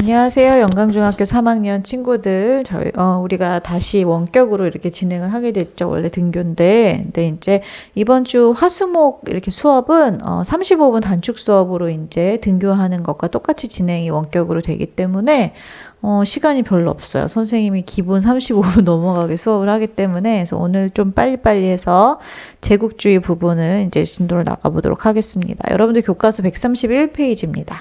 안녕하세요. 영광중학교 3학년 친구들. 우리가 다시 원격으로 이렇게 진행을 하게 됐죠. 원래 등교인데. 근데 이제 이번 주 화수목 이렇게 수업은 35분 단축 수업으로 이제 등교하는 것과 똑같이 진행이 원격으로 되기 때문에 시간이 별로 없어요. 선생님이 기본 35분 넘어가게 수업을 하기 때문에. 그래서 오늘 좀 빨리빨리 해서 제국주의 부분을 이제 진도를 나가보도록 하겠습니다. 여러분들 교과서 131페이지입니다.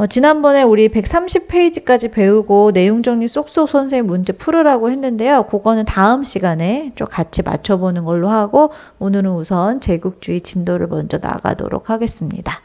지난번에 우리 130페이지까지 배우고 내용 정리 쏙쏙 선생님 문제 풀으라고 했는데요. 그거는 다음 시간에 좀 같이 맞춰보는 걸로 하고 오늘은 우선 제국주의 진도를 먼저 나가도록 하겠습니다.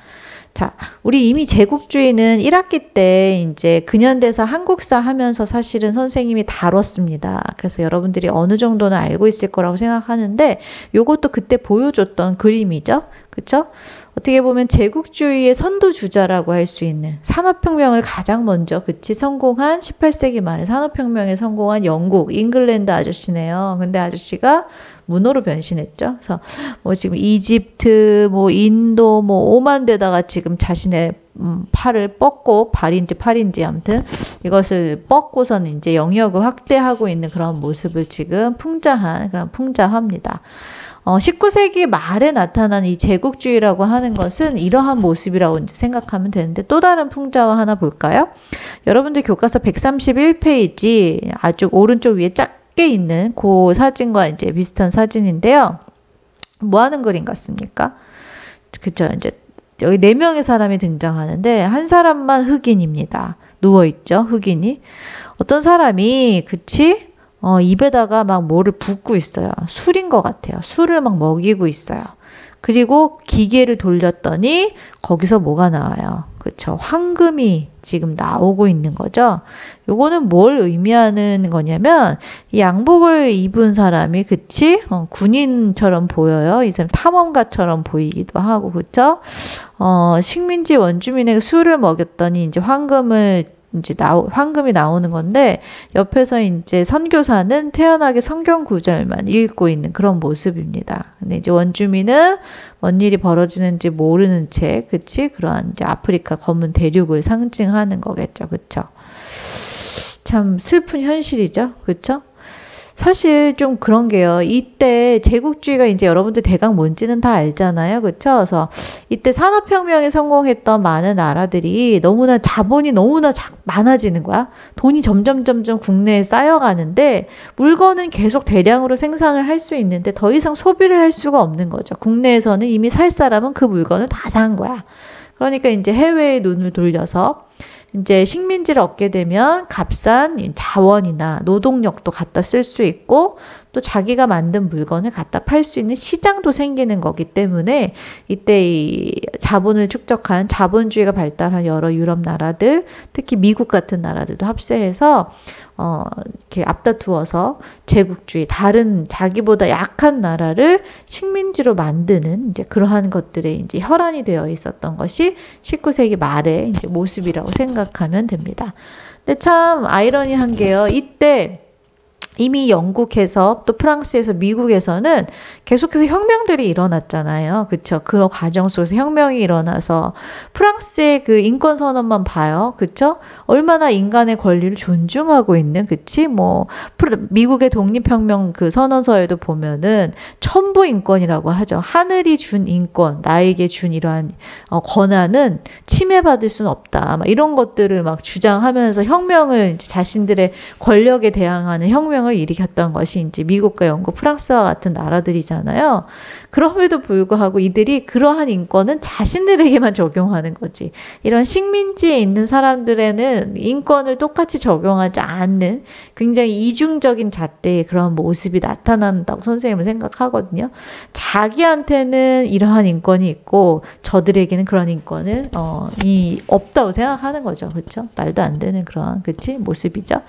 자, 우리 이미 제국주의는 1학기 때 이제 근현대사 한국사 하면서 사실은 선생님이 다뤘습니다. 그래서 여러분들이 어느 정도는 알고 있을 거라고 생각하는데 요것도 그때 보여줬던 그림이죠. 그쵸? 어떻게 보면 제국주의의 선두주자라고 할 수 있는 산업혁명을 가장 먼저 성공한 18세기 말에 산업혁명에 성공한 영국, 잉글랜드 아저씨네요. 근데 아저씨가 문어로 변신했죠. 그래서 지금 이집트, 인도, 오만 데다가 지금 자신의 팔을 뻗고 발인지 팔인지 아무튼 이것을 뻗고서는 이제 영역을 확대하고 있는 그런 모습을 지금 풍자한 그런 풍자합니다. 19세기 말에 나타난 이 제국주의라고 하는 것은 이러한 모습이라고 이제 생각하면 되는데 또 다른 풍자와 하나 볼까요? 여러분들 교과서 131페이지 아주 오른쪽 위에 작게 있는 그 사진과 이제 비슷한 사진인데요. 뭐 하는 그림 같습니까? 그쵸. 이제 여기 4명의 사람이 등장하는데 한 사람만 흑인입니다. 누워있죠. 흑인이. 어떤 사람이 입에다가 막 뭐를 붓고 있어요. 술인 것 같아요. 술을 막 먹이고 있어요. 그리고 기계를 돌렸더니 거기서 뭐가 나와요? 그쵸. 황금이 지금 나오고 있는 거죠. 요거는 뭘 의미하는 거냐면 이 양복을 입은 사람이 군인처럼 보여요. 이 사람 탐험가처럼 보이기도 하고 그쵸. 식민지 원주민에게 술을 먹였더니 이제 황금이 나오는 건데 옆에서 이제 선교사는 태연하게 성경 구절만 읽고 있는 그런 모습입니다. 근데 이제 원주민은 뭔 일이 벌어지는지 모르는 채, 그러한 이제 아프리카 검은 대륙을 상징하는 거겠죠, 그쵸? 참 슬픈 현실이죠, 그쵸? 사실 좀 그런 게요. 이때 제국주의가 이제 여러분들 대강 뭔지는 다 알잖아요. 그쵸? 그래서 이때 산업혁명에 성공했던 많은 나라들이 너무나 자본이 너무나 많아지는 거야. 돈이 점점 국내에 쌓여가는데 물건은 계속 대량으로 생산을 할 수 있는데 더 이상 소비를 할 수가 없는 거죠. 국내에서는 이미 살 사람은 그 물건을 다 산 거야. 그러니까 이제 해외에 눈을 돌려서 이제 식민지를 얻게 되면 값싼 자원이나 노동력도 갖다 쓸 수 있고 또 자기가 만든 물건을 갖다 팔 수 있는 시장도 생기는 거기 때문에 이때 이 자본을 축적한 자본주의가 발달한 여러 유럽 나라들, 특히 미국 같은 나라들도 합세해서 이렇게 앞다투어서 제국주의, 다른 자기보다 약한 나라를 식민지로 만드는 이제 그러한 것들에 이제 혈안이 되어 있었던 것이 19세기 말의 이제 모습이라고 생각하면 됩니다. 근데 참 아이러니한 게요. 이때 이미 영국에서 또 프랑스에서 미국에서는 계속해서 혁명들이 일어났잖아요. 그쵸? 그런 과정 속에서 혁명이 일어나서 프랑스의 그 인권선언만 봐요. 그쵸? 얼마나 인간의 권리를 존중하고 있는, 미국의 독립혁명 그 선언서에도 보면은 천부 인권이라고 하죠. 하늘이 준 인권, 나에게 준 이러한 권한은 침해받을 수는 없다. 이런 것들을 막 주장하면서 혁명을 이제 자신들의 권력에 대항하는 혁명을 일으켰던 것이 이제 미국과 영국, 프랑스와 같은 나라들이잖아요. 그럼에도 불구하고 이들이 그러한 인권은 자신들에게만 적용하는 거지. 이런 식민지에 있는 사람들에는 인권을 똑같이 적용하지 않는 굉장히 이중적인 잣대의 그런 모습이 나타난다고 선생님은 생각하거든요. 자기한테는 이러한 인권이 있고 저들에게는 그런 인권을 없다고 생각하는 거죠. 그렇죠? 말도 안 되는 그런 모습이죠.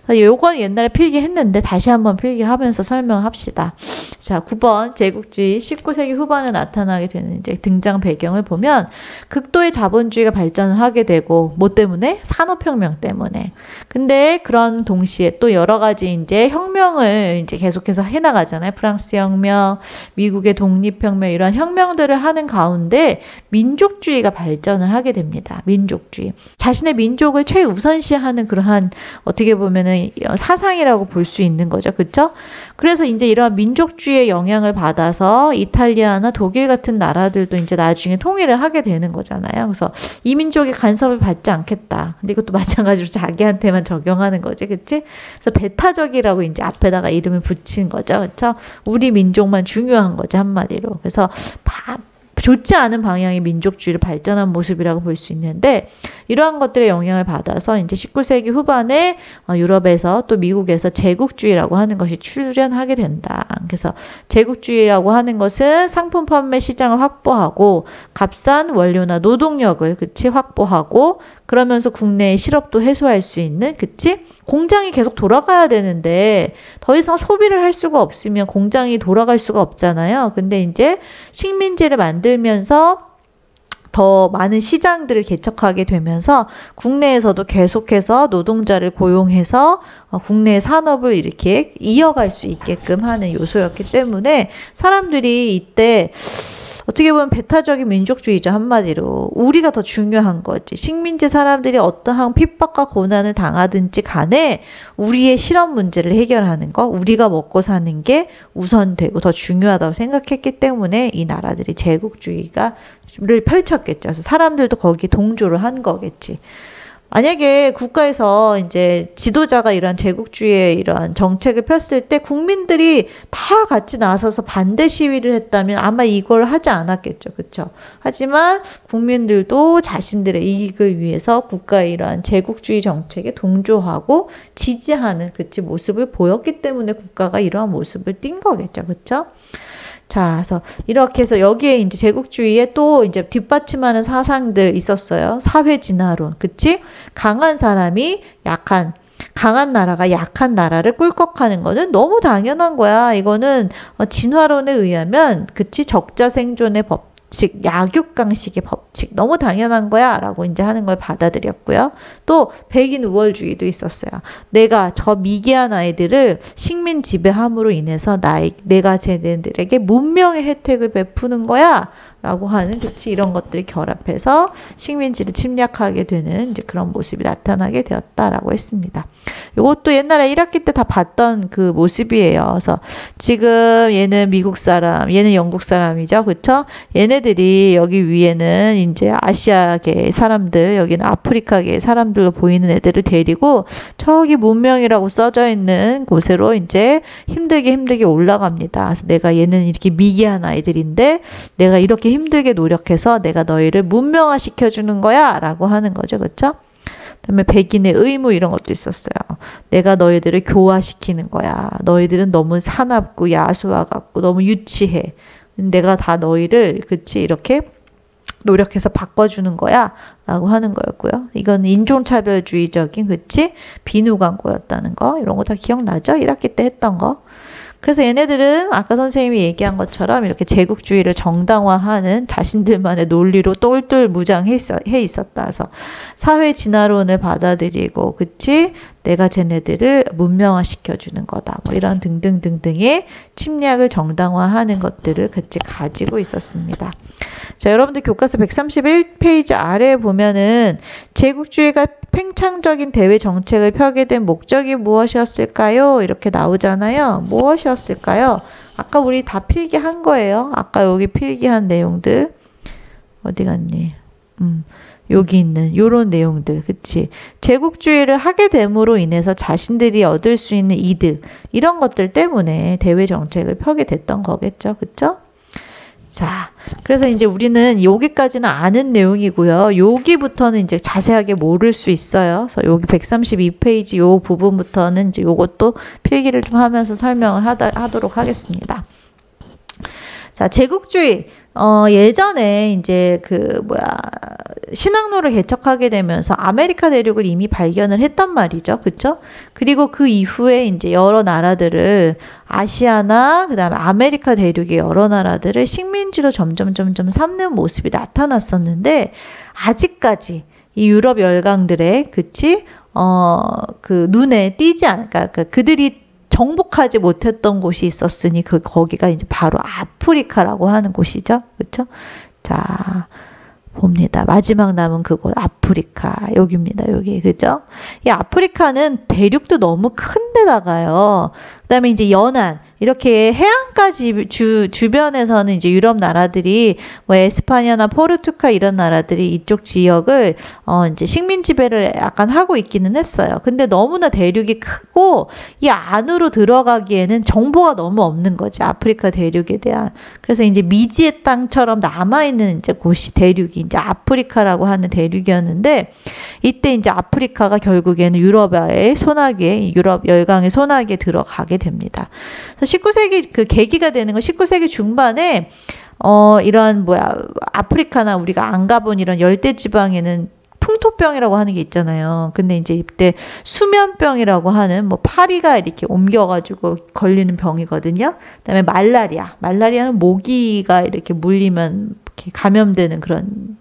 요건 옛날에 필기했는데 했는데 다시 한번 필기하면서 설명합시다. 자, 9번 제국주의 19세기 후반에 나타나게 되는 이제 등장 배경을 보면 극도의 자본주의가 발전을 하게 되고 뭐 때문에? 산업혁명 때문에. 근데 그런 동시에 또 여러 가지 이제 혁명을 이제 계속해서 해나가잖아요. 프랑스 혁명, 미국의 독립혁명 이런 혁명들을 하는 가운데 민족주의가 발전을 하게 됩니다. 민족주의. 자신의 민족을 최우선시하는 그러한 어떻게 보면은 사상이라고 볼 수 있는 거죠. 그렇죠? 그래서 이제 이러한 민족주의의 영향을 받아서 이탈리아나 독일 같은 나라들도 이제 나중에 통일을 하게 되는 거잖아요. 그래서 이 민족이 간섭을 받지 않겠다. 근데 이것도 마찬가지로 자기한테만 적용하는 거지. 그치? 그래서 배타적이라고 이제 앞에다가 이름을 붙인 거죠. 그렇죠? 우리 민족만 중요한 거죠. 한마디로. 그래서 좋지 않은 방향의 민족주의를 발전한 모습이라고 볼 수 있는데 이러한 것들의 영향을 받아서 이제 19세기 후반에 유럽에서 또 미국에서 제국주의라고 하는 것이 출현하게 된다. 그래서 제국주의라고 하는 것은 상품 판매 시장을 확보하고 값싼 원료나 노동력을 그치 확보하고 그러면서 국내의 실업도 해소할 수 있는 그치 공장이 계속 돌아가야 되는데 더 이상 소비를 할 수가 없으면 공장이 돌아갈 수가 없잖아요. 근데 이제 식민지를 만들면서 더 많은 시장들을 개척하게 되면서 국내에서도 계속해서 노동자를 고용해서 국내 산업을 이렇게 이어갈 수 있게끔 하는 요소였기 때문에 사람들이 이때 어떻게 보면 배타적인 민족주의죠. 한마디로 우리가 더 중요한 거지. 식민지 사람들이 어떠한 핍박과 고난을 당하든지 간에 우리의 실업 문제를 해결하는 거, 우리가 먹고 사는 게 우선되고 더 중요하다고 생각했기 때문에 이 나라들이 제국주의를 펼쳤겠죠. 그래서 사람들도 거기에 동조를 한 거겠지. 만약에 국가에서 이제 지도자가 이런 제국주의의 이런 정책을 폈을 때 국민들이 다 같이 나서서 반대 시위를 했다면 아마 이걸 하지 않았겠죠. 그렇죠? 하지만 국민들도 자신들의 이익을 위해서 국가의 이러한 제국주의 정책에 동조하고 지지하는 그치 모습을 보였기 때문에 국가가 이러한 모습을 띈 거겠죠. 그렇죠? 자, 그래서 이렇게 해서 여기에 이제 제국주의에 또 이제 뒷받침하는 사상들 있었어요. 사회 진화론. 그치? 강한 나라가 약한 나라를 꿀꺽하는 거는 너무 당연한 거야. 이거는 진화론에 의하면, 그치? 적자 생존의 법칙, 약육강식의 법칙. 너무 당연한 거야. 라고 이제 하는 걸 받아들였고요. 또, 백인 우월주의도 있었어요. 내가 저 미개한 아이들을 식민 지배함으로 인해서 내가 쟤네들에게 문명의 혜택을 베푸는 거야. 라고 하는 그치 이런 것들이 결합해서 식민지를 침략하게 되는 이제 그런 모습이 나타나게 되었다라고 했습니다. 이것도 옛날에 1학기 때 다 봤던 그 모습이에요. 그래서 지금 얘는 미국 사람, 얘는 영국 사람이죠. 그쵸? 얘네들이 여기 위에는 이제 아시아계 사람들, 여기는 아프리카계 사람들로 보이는 애들을 데리고 저기 문명이라고 써져 있는 곳으로 이제 힘들게 올라갑니다. 그래서 내가 얘는 이렇게 미개한 아이들인데 내가 이렇게 힘들게 노력해서 내가 너희를 문명화 시켜주는 거야 라고 하는 거죠. 그렇죠? 그다음에 백인의 의무 이런 것도 있었어요. 내가 너희들을 교화시키는 거야. 너희들은 너무 사납고 야수와 같고 너무 유치해. 내가 다 너희를 그치 이렇게 노력해서 바꿔주는 거야 라고 하는 거였고요. 이건 인종차별주의적인 그치 비누광고였다는 거 이런 거 다 기억나죠? 1학기 때 했던 거. 그래서 얘네들은 아까 선생님이 얘기한 것처럼 이렇게 제국주의를 정당화하는 자신들만의 논리로 똘똘무장해 있었다. 그래서 사회 진화론을 받아들이고 그치? 내가 쟤네들을 문명화시켜주는 거다. 뭐 이런 등등등등의 침략을 정당화하는 것들을 같이 가지고 있었습니다. 자, 여러분들 교과서 131페이지 아래에 보면은 제국주의가 팽창적인 대외 정책을 펴게 된 목적이 무엇이었을까요? 이렇게 나오잖아요. 무엇이었을까요? 아까 우리 다 필기한 거예요. 아까 여기 필기한 내용들. 어디 갔니? 여기 있는 요런 내용들. 그치? 제국주의를 하게 됨으로 인해서 자신들이 얻을 수 있는 이득 이런 것들 때문에 대외 정책을 펴게 됐던 거겠죠. 그쵸? 자, 그래서 이제 우리는 여기까지는 아는 내용이고요. 여기부터는 이제 자세하게 모를 수 있어요. 그래서 여기 132페이지 요 부분부터는 이제 요것도 필기를 좀 하면서 설명을 하도록 하겠습니다. 자, 제국주의. 예전에 이제 신항로를 개척하게 되면서 아메리카 대륙을 이미 발견을 했단 말이죠. 그쵸? 그리고 그 이후에 이제 여러 나라들을 아시아나 그다음에 아메리카 대륙의 여러 나라들을 식민지로 점점 삼는 모습이 나타났었는데 아직까지 이 유럽 열강들의 그치? 눈에 띄지 않을까? 그러니까 그들이 정복하지 못했던 곳이 있었으니 거기가 이제 바로 아프리카라고 하는 곳이죠. 그렇죠? 자, 봅니다. 마지막 남은 그곳 아프리카 여기입니다. 여기 그죠? 이 아프리카는 대륙도 너무 큰데다가요. 그다음에 이제 연안 이렇게 해안가지 주변에서는 이제 유럽 나라들이 뭐 에스파냐나 포르투갈 이런 나라들이 이쪽 지역을 이제 식민 지배를 약간 하고 있기는 했어요. 근데 너무나 대륙이 크고 이 안으로 들어가기에는 정보가 너무 없는 거지. 아프리카 대륙에 대한. 그래서 이제 미지의 땅처럼 남아 있는 이제 곳이 대륙이 이제 아프리카라고 하는 대륙이었는데 이때 이제 아프리카가 결국에는 유럽의 소나기에 유럽 열강의 소나기에 들어가게 됩니다. 그래서 19세기 그 계기가 되는 건 19세기 중반에 이런 아프리카나 우리가 안 가본 이런 열대 지방에는 풍토병이라고 하는 게 있잖아요. 근데 이제 이때 수면병이라고 하는 파리가 이렇게 옮겨가지고 걸리는 병이거든요. 그다음에 말라리아는 모기가 이렇게 물리면 이렇게 감염되는 그런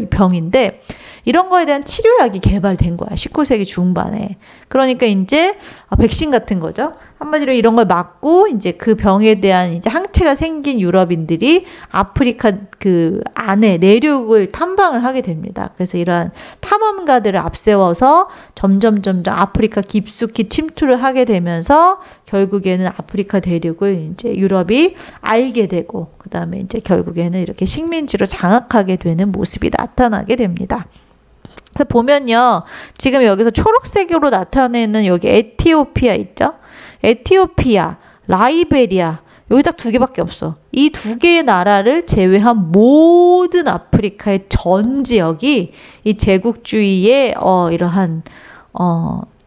병인데 이런 거에 대한 치료약이 개발된 거야. 19세기 중반에. 그러니까 이제 백신 같은 거죠. 한마디로 이런 걸 맞고 이제 그 병에 대한 이제 항체가 생긴 유럽인들이 아프리카 그 안에 내륙을 탐방을 하게 됩니다. 그래서 이러한 탐험가들을 앞세워서 점점 아프리카 깊숙이 침투를 하게 되면서 결국에는 아프리카 대륙을 이제 유럽이 알게 되고 그다음에 이제 결국에는 이렇게 식민지로 장악하게 되는 모습이 나타나게 됩니다. 그래서 보면요. 지금 여기서 초록색으로 나타내는 여기 에티오피아 있죠? 에티오피아, 라이베리아 여기 딱 두 개밖에 없어. 이 두 개의 나라를 제외한 모든 아프리카의 전 지역이 이 제국주의의 이러한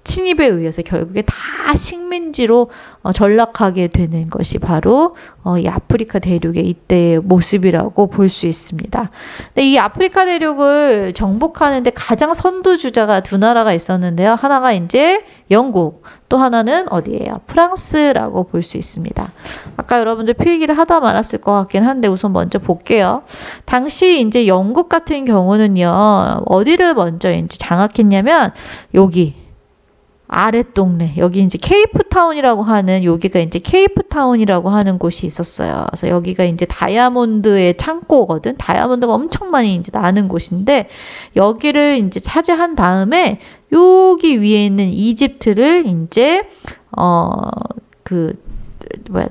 침입에 의해서 결국에 다 식민지로 전락하게 되는 것이 바로 이 아프리카 대륙의 이때의 모습이라고 볼 수 있습니다. 근데 이 아프리카 대륙을 정복하는데 가장 선두주자가 두 나라가 있었는데요. 하나가 이제 영국, 또 하나는 어디예요? 프랑스라고 볼 수 있습니다. 아까 여러분들 필기를 하다 말았을 것 같긴 한데 우선 먼저 볼게요. 당시 이제 영국 같은 경우는요. 어디를 먼저 이제 장악했냐면 여기 아랫동네 여기 이제 케이프타운이라고 하는 여기가 이제 케이프타운이라고 하는 곳이 있었어요. 그래서 여기가 이제 다이아몬드의 창고거든. 다이아몬드가 엄청 많이 이제 나는 곳인데 여기를 이제 차지한 다음에 여기 위에 있는 이집트를 이제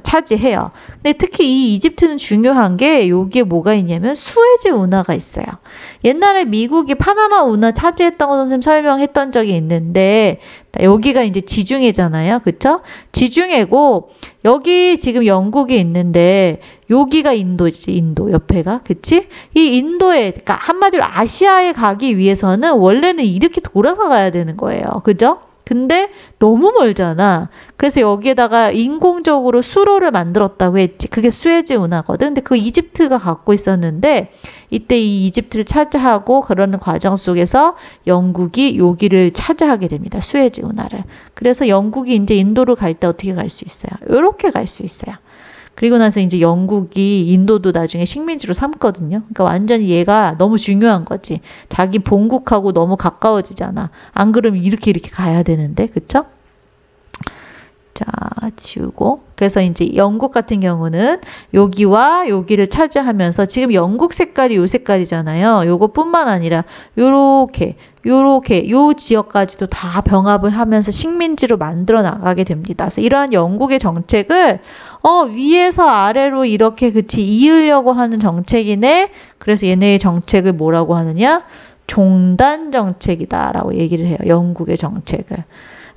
차지해요. 근데 특히 이 이집트는 중요한 게 여기에 뭐가 있냐면 수에즈 운하가 있어요. 옛날에 미국이 파나마 운하 차지했던 거 선생님 설명했던 적이 있는데 여기가 이제 지중해잖아요. 그쵸? 지중해고 여기 지금 영국이 있는데 여기가 인도지. 인도 옆에가. 그치? 이 인도에 그러니까 한마디로 아시아에 가기 위해서는 원래는 이렇게 돌아서 가야 되는 거예요. 그죠? 근데 너무 멀잖아. 그래서 여기에다가 인공적으로 수로를 만들었다고 했지. 그게 수에즈 운하거든. 근데 그 이집트가 갖고 있었는데 이때 이 이집트를 차지하고 그러는 과정 속에서 영국이 여기를 차지하게 됩니다. 수에즈 운하를. 그래서 영국이 이제 인도를 갈 때 어떻게 갈 수 있어요? 이렇게 갈 수 있어요. 그리고 나서 이제 영국이 인도도 나중에 식민지로 삼거든요. 그러니까 완전히 얘가 너무 중요한 거지. 자기 본국하고 너무 가까워지잖아. 안 그러면 이렇게 가야 되는데. 그쵸? 자, 지우고. 그래서 이제 영국 같은 경우는 여기와 여기를 차지하면서 지금 영국 색깔이 요 색깔이잖아요. 요것뿐만 아니라 요렇게 요 지역까지도 다 병합을 하면서 식민지로 만들어 나가게 됩니다. 그래서 이러한 영국의 정책을 위에서 아래로 이렇게 이으려고 하는 정책이네. 그래서 얘네의 정책을 뭐라고 하느냐? 종단 정책이다라고 얘기를 해요. 영국의 정책을.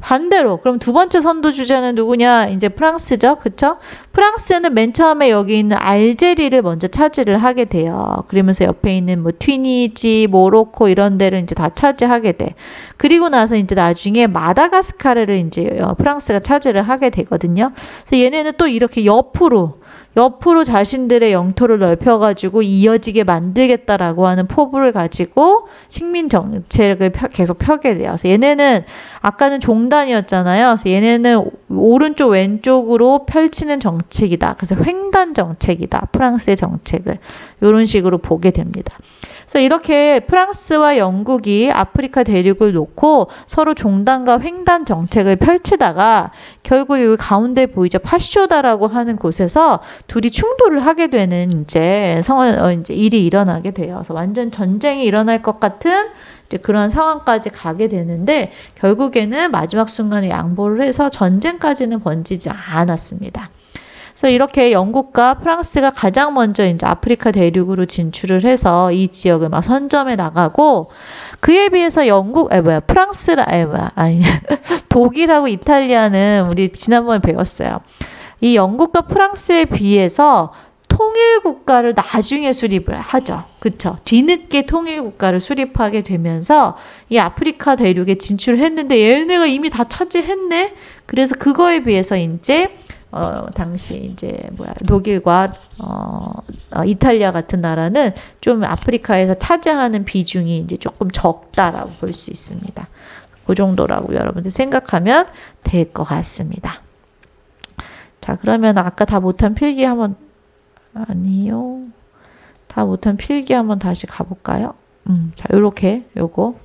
반대로 그럼 두 번째 선두 주자는 누구냐? 이제 프랑스죠. 그쵸? 프랑스는 맨 처음에 여기 있는 알제리를 먼저 차지를 하게 돼요. 그러면서 옆에 있는 튀니지, 모로코 이런 데를 이제 다 차지하게 돼. 그리고 나서 이제 나중에 마다가스카르를 이제 프랑스가 차지를 하게 되거든요. 그래서 얘네는 또 이렇게 옆으로 옆으로 자신들의 영토를 넓혀가지고 이어지게 만들겠다라고 하는 포부를 가지고 식민 정책을 계속 펴게 돼요. 그래서 얘네는 아까는 종단이었잖아요. 그래서 얘네는 오른쪽 왼쪽으로 펼치는 정책이다. 그래서 횡단 정책이다. 프랑스의 정책을 이런 식으로 보게 됩니다. 그래서 이렇게 프랑스와 영국이 아프리카 대륙을 놓고 서로 종단과 횡단 정책을 펼치다가 결국 여기 가운데 보이죠? 파쇼다라고 하는 곳에서 둘이 충돌을 하게 되는 이제 이제 일이 일어나게 돼요. 그래서 완전 전쟁이 일어날 것 같은 이제 그런 상황까지 가게 되는데 결국에는 마지막 순간에 양보를 해서 전쟁까지는 번지지 않았습니다. 그래서 이렇게 영국과 프랑스가 가장 먼저 이제 아프리카 대륙으로 진출을 해서 이 지역을 막 선점해 나가고 그에 비해서 독일하고 이탈리아는 우리 지난번에 배웠어요. 이 영국과 프랑스에 비해서 통일 국가를 나중에 수립을 하죠. 그쵸? 뒤늦게 통일 국가를 수립하게 되면서 이 아프리카 대륙에 진출을 했는데 얘네가 이미 다 차지했네? 그래서 그거에 비해서 이제 당시 이제 독일과 이탈리아 같은 나라는 좀 아프리카에서 차지하는 비중이 이제 조금 적다라고 볼 수 있습니다. 그 정도라고 여러분들 생각하면 될 것 같습니다. 자, 그러면 아까 다 못한 필기 한번 아니요. 다 못한 필기 한번 다시 가볼까요? 자, 요렇게 요거.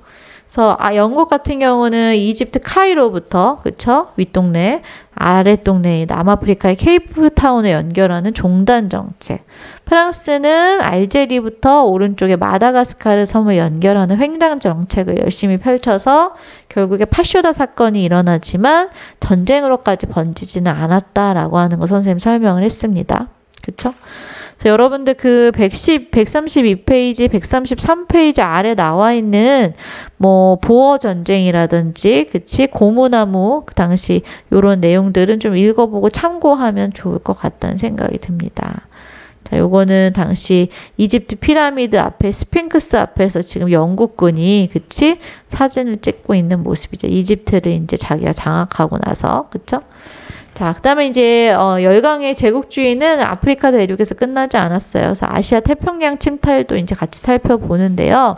그래서 영국 같은 경우는 이집트 카이로부터 그쵸? 윗동네, 아랫동네 남아프리카의 케이프타운을 연결하는 종단 정책. 프랑스는 알제리부터 오른쪽에 마다가스카르 섬을 연결하는 횡단 정책을 열심히 펼쳐서 결국에 파쇼다 사건이 일어나지만 전쟁으로까지 번지지는 않았다라고 하는 거 선생님 설명을 했습니다. 그쵸? 그래서 여러분들 그 132페이지, 133페이지 아래 나와 있는 뭐 보어 전쟁이라든지 그치 고무나무 그 당시 요런 내용들은 좀 읽어보고 참고하면 좋을 것 같다는 생각이 듭니다. 자, 요거는 당시 이집트 피라미드 앞에 스핑크스 앞에서 지금 영국군이 그치 사진을 찍고 있는 모습이죠. 이집트를 이제 자기가 장악하고 나서 그쵸? 자, 그 다음에 이제 열강의 제국주의는 아프리카 대륙에서 끝나지 않았어요. 그래서 아시아 태평양 침탈도 이제 같이 살펴보는데요.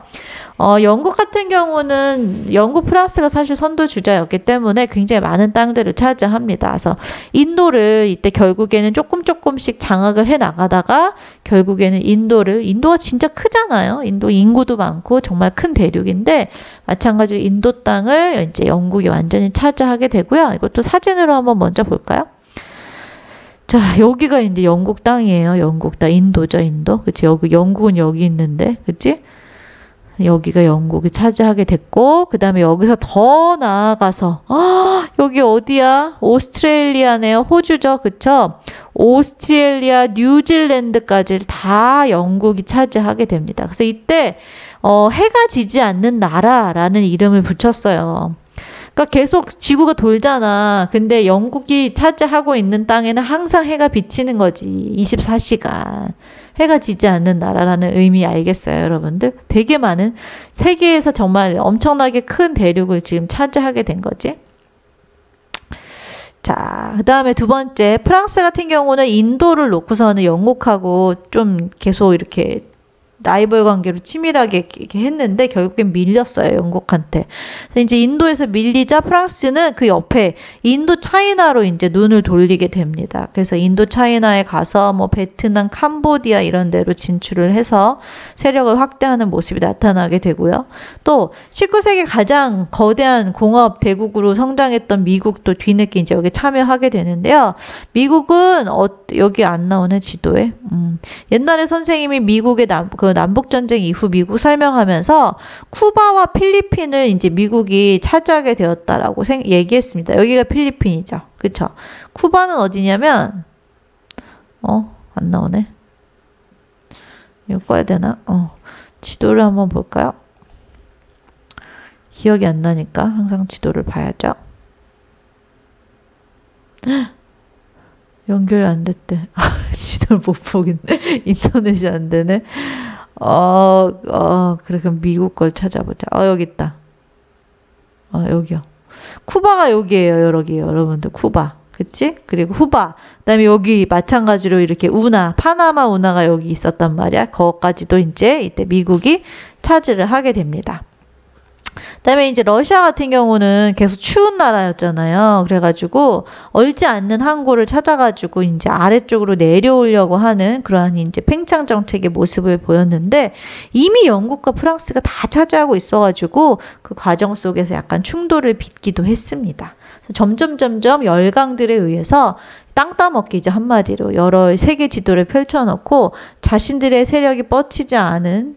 영국 같은 경우는 영국 프랑스가 사실 선두주자였기 때문에 굉장히 많은 땅들을 차지합니다. 그래서 인도를 이때 결국에는 조금씩 장악을 해 나가다가 결국에는 인도가 진짜 크잖아요. 인도 인구도 많고 정말 큰 대륙인데 마찬가지로 인도 땅을 이제 영국이 완전히 차지하게 되고요. 이것도 사진으로 한번 먼저 볼까요? 자, 여기가 이제 영국 땅이에요. 영국 땅, 인도죠, 인도. 그치? 여기 영국은 여기 있는데, 그치? 여기가 영국이 차지하게 됐고 그 다음에 여기서 더 나아가서 여기 어디야? 오스트레일리아네요. 호주죠. 그쵸? 오스트레일리아, 뉴질랜드까지 다 영국이 차지하게 됩니다. 그래서 이때 해가 지지 않는 나라라는 이름을 붙였어요. 그러니까 계속 지구가 돌잖아. 근데 영국이 차지하고 있는 땅에는 항상 해가 비치는 거지. 24시간. 해가 지지 않는 나라라는 의미 알겠어요, 여러분들? 되게 많은 세계에서 정말 엄청나게 큰 대륙을 지금 차지하게 된 거지. 자, 그 다음에 두 번째, 프랑스 같은 경우는 인도를 놓고서는 영국하고 좀 계속 이렇게 라이벌 관계로 치밀하게 이렇게 했는데 결국엔 밀렸어요, 영국한테. 그래서 이제 인도에서 밀리자 프랑스는 그 옆에 인도 차이나로 이제 눈을 돌리게 됩니다. 그래서 인도 차이나에 가서 뭐 베트남, 캄보디아 이런 데로 진출을 해서 세력을 확대하는 모습이 나타나게 되고요. 또 19세기 가장 거대한 공업 대국으로 성장했던 미국도 뒤늦게 이제 여기 참여하게 되는데요. 미국은 여기 안 나오네, 지도에. 옛날에 선생님이 미국의 남북전쟁 이후 미국 설명하면서 쿠바와 필리핀을 이제 미국이 차지하게 되었다라고 얘기했습니다. 여기가 필리핀이죠. 그쵸? 쿠바는 어디냐면, 안 나오네. 이거 꺼야 되나? 지도를 한번 볼까요? 기억이 안 나니까 항상 지도를 봐야죠. 연결이 안 됐대. 지도를 못 보겠네. 인터넷이 안 되네. 그래, 그럼 미국 걸 찾아보자. 여기 있다. 여기요. 쿠바가 여기에요, 여러분들. 쿠바. 그치? 그리고 후바. 그다음에 여기 마찬가지로 이렇게 운하, 파나마 운하가 여기 있었단 말이야. 그것까지도 이제 이때 미국이 차지를 하게 됩니다. 그다음에 이제 러시아 같은 경우는 계속 추운 나라였잖아요. 그래가지고 얼지 않는 항구를 찾아가지고 이제 아래쪽으로 내려오려고 하는 그러한 이제 팽창 정책의 모습을 보였는데 이미 영국과 프랑스가 다 차지하고 있어가지고 그 과정 속에서 약간 충돌을 빚기도 했습니다. 점점 열강들에 의해서 땅 따먹기죠. 한마디로 여러 세계 지도를 펼쳐놓고 자신들의 세력이 뻗치지 않은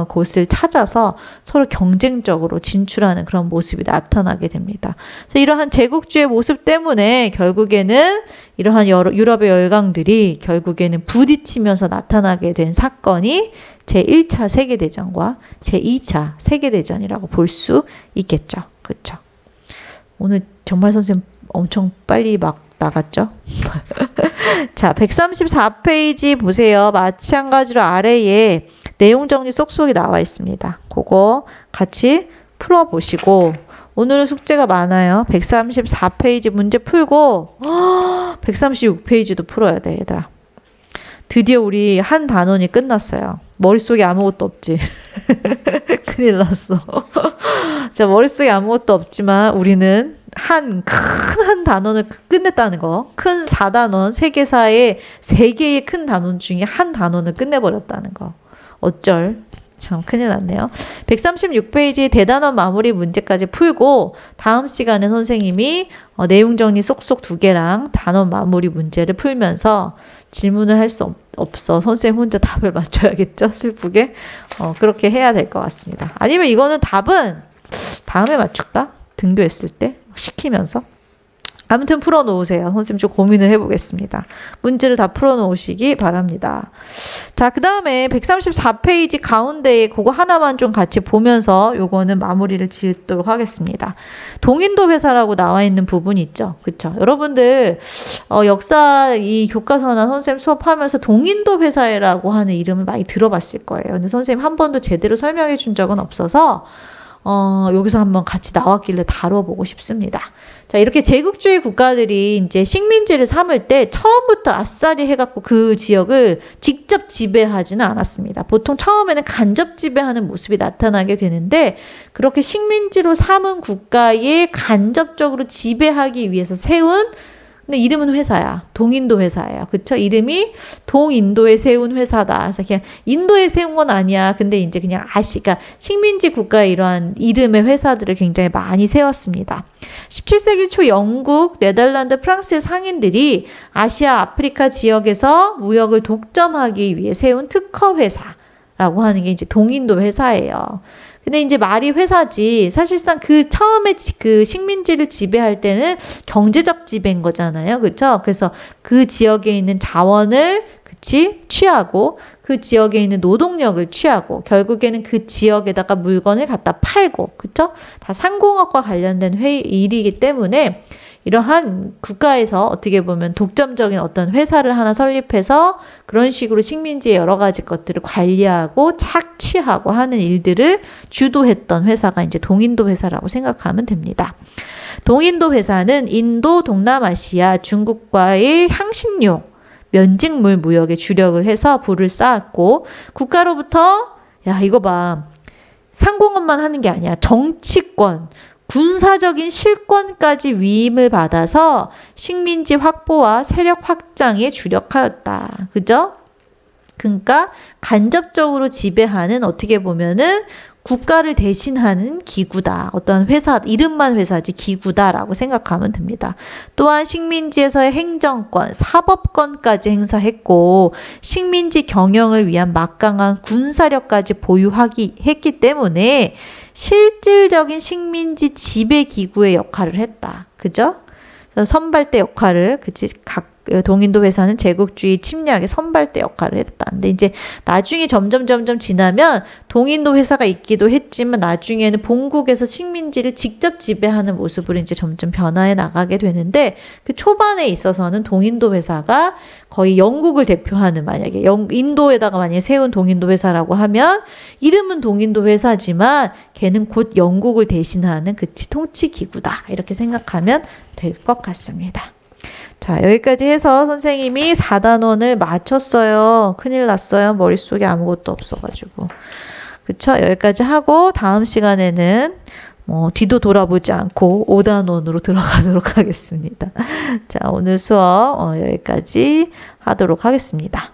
곳을 찾아서 서로 경쟁적으로 진출하는 그런 모습이 나타나게 됩니다. 그래서 이러한 제국주의 모습 때문에 결국에는 이러한 유럽의 열강들이 결국에는 부딪히면서 나타나게 된 사건이 제1차 세계대전과 제2차 세계대전이라고 볼 수 있겠죠. 그렇죠? 오늘 정말 선생님 엄청 빨리 막 나갔죠? 자, 134페이지 보세요. 마찬가지로 아래에 내용 정리 쏙쏙이 나와 있습니다. 그거 같이 풀어보시고 오늘은 숙제가 많아요. 134페이지 문제 풀고 136페이지도 풀어야 돼, 얘들아. 드디어 우리 한 단원이 끝났어요. 머릿속에 아무것도 없지. 큰일 났어. 자, 머릿속에 아무것도 없지만 우리는 한 단원을 끝냈다는 거. 큰 4단원, 세계사의 3개의 큰 단원 중에 한 단원을 끝내버렸다는 거. 어쩔. 참 큰일 났네요. 136페이지 대단원 마무리 문제까지 풀고 다음 시간에 선생님이 내용 정리 쏙쏙 2개랑 단원 마무리 문제를 풀면서 질문을 할 수 없어. 선생님 혼자 답을 맞춰야겠죠? 슬프게. 그렇게 해야 될 것 같습니다. 아니면 이거는 답은 다음에 맞출까? 등교했을 때 시키면서. 아무튼 풀어놓으세요. 선생님 좀 고민을 해보겠습니다. 문제를 다 풀어놓으시기 바랍니다. 자, 그 다음에 134페이지 가운데에 그거 하나만 좀 같이 보면서 요거는 마무리를 짓도록 하겠습니다. 동인도 회사라고 나와 있는 부분이 있죠. 그쵸? 여러분들 역사 이 교과서나 선생님 수업하면서 동인도 회사라고 하는 이름을 많이 들어봤을 거예요. 근데 선생님 한 번도 제대로 설명해 준 적은 없어서 여기서 한번 같이 나왔길래 다뤄보고 싶습니다. 자, 이렇게 제국주의 국가들이 이제 식민지를 삼을 때 처음부터 아싸리 해갖고 그 지역을 직접 지배하지는 않았습니다. 보통 처음에는 간접 지배하는 모습이 나타나게 되는데 그렇게 식민지로 삼은 국가에 간접적으로 지배하기 위해서 세운 근데 이름은 회사야. 동인도 회사예요. 그쵸? 이름이 동인도에 세운 회사다. 그래서 그냥 인도에 세운 건 아니야. 근데 이제 그냥 그러니까 식민지 국가의 이러한 이름의 회사들을 굉장히 많이 세웠습니다. 17세기 초 영국, 네덜란드, 프랑스의 상인들이 아시아, 아프리카 지역에서 무역을 독점하기 위해 세운 특허 회사라고 하는 게 이제 동인도 회사예요. 근데 이제 말이 회사지 사실상 그 처음에 그 식민지를 지배할 때는 경제적 지배인 거잖아요. 그렇죠? 그래서 그 지역에 있는 자원을 취하고 그 지역에 있는 노동력을 취하고 결국에는 그 지역에다가 물건을 갖다 팔고 그렇죠? 다 상공업과 관련된 일이기 때문에 이러한 국가에서 어떻게 보면 독점적인 어떤 회사를 하나 설립해서 그런 식으로 식민지의 여러 가지 것들을 관리하고 착취하고 하는 일들을 주도했던 회사가 이제 동인도 회사라고 생각하면 됩니다. 동인도 회사는 인도, 동남아시아, 중국과의 향신료, 면직물 무역에 주력을 해서 부를 쌓았고 국가로부터 야 이거 봐 상공업만 하는 게 아니야 정치권 군사적인 실권까지 위임을 받아서 식민지 확보와 세력 확장에 주력하였다. 그죠? 그러니까 간접적으로 지배하는 어떻게 보면은 국가를 대신하는 기구다. 어떤 회사, 이름만 회사지 기구다라고 생각하면 됩니다. 또한 식민지에서의 행정권, 사법권까지 행사했고 식민지 경영을 위한 막강한 군사력까지 했기 때문에 실질적인 식민지 지배 기구의 역할을 했다. 그죠? 선발대 역할을 각 동인도 회사는 제국주의 침략의 선발대 역할을 했다. 근데 이제 나중에 점점 지나면 동인도 회사가 있기도 했지만 나중에는 본국에서 식민지를 직접 지배하는 모습으로 이제 점점 변화해 나가게 되는데 그 초반에 있어서는 동인도 회사가 거의 영국을 대표하는 만약에 인도에다가 만약에 세운 동인도 회사라고 하면 이름은 동인도 회사지만 걔는 곧 영국을 대신하는 통치 기구다. 이렇게 생각하면 될 것 같습니다. 자, 여기까지 해서 선생님이 4단원을 마쳤어요. 큰일 났어요. 머릿속에 아무것도 없어가지고. 그쵸? 여기까지 하고 다음 시간에는 뭐 뒤도 돌아보지 않고 5단원으로 들어가도록 하겠습니다. 자, 오늘 수업 여기까지 하도록 하겠습니다.